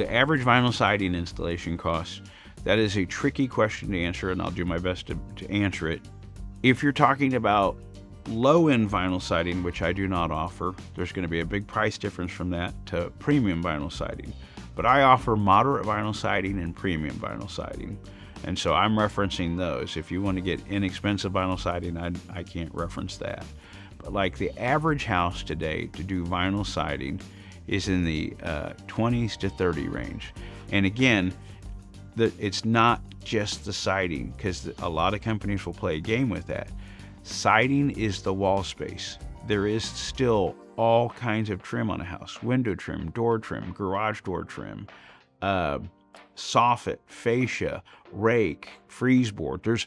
the average vinyl siding installation cost, that is a tricky question to answer, and I'll do my best to answer it. If you're talking about low-end vinyl siding, which I do not offer, there's going to be a big price difference from that to premium vinyl siding. But I offer moderate vinyl siding and premium vinyl siding. And so I'm referencing those. If you want to get inexpensive vinyl siding, I can't reference that. But like the average house today to do vinyl siding is in the 20s to 30 range. And again, it's not just the siding, because a lot of companies will play a game with that. Siding is the wall space. There is still all kinds of trim on a house: window trim, door trim, garage door trim, soffit, fascia, rake, freeze board. There's,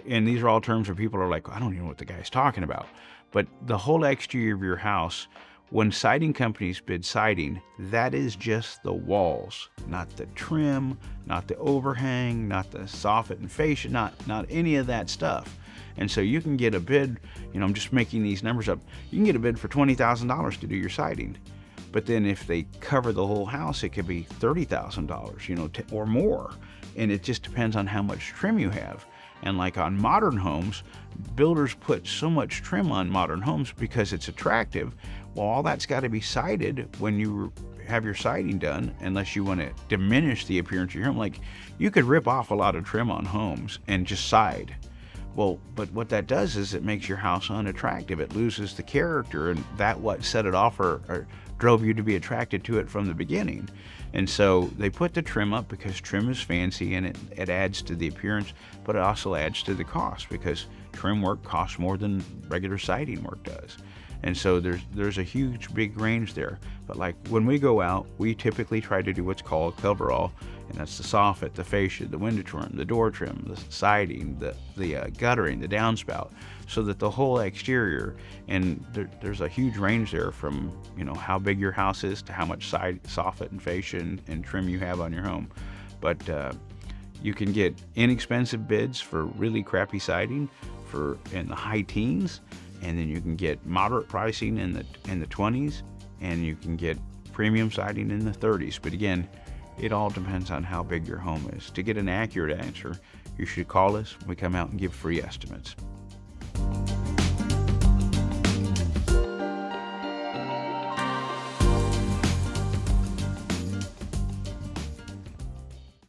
and these are all terms where people are like, I don't even know what the guy's talking about. But the whole exterior of your house, when siding companies bid siding, that is just the walls, not the trim, not the overhang, not the soffit and fascia, not any of that stuff. And so you can get a bid, I'm just making these numbers up, you can get a bid for $20,000 to do your siding. But then if they cover the whole house, it could be $30,000, or more. And it just depends on how much trim you have. And like on modern homes, builders put so much trim on modern homes because it's attractive. Well, all that's got to be sided when you have your siding done, unless you want to diminish the appearance of your home. Like, you could rip off a lot of trim on homes and just side. Well, but what that does is it makes your house unattractive. It loses the character, and that what set it off or drove you to be attracted to it from the beginning. And so they put the trim up because trim is fancy and it adds to the appearance, but it also adds to the cost because trim work costs more than regular siding work does. And so there's a huge big range there. But like when we go out, we typically try to do what's called coverall, and that's the soffit, the fascia, the window trim, the door trim, the siding, the guttering, the downspout, so that the whole exterior, and there's a huge range there from how big your house is to how much soffit and fascia and trim you have on your home. But you can get inexpensive bids for really crappy siding in the high teens, and then you can get moderate pricing in the 20s, and you can get premium siding in the 30s. But again, it all depends on how big your home is. To get an accurate answer, you should call us. We come out and give free estimates.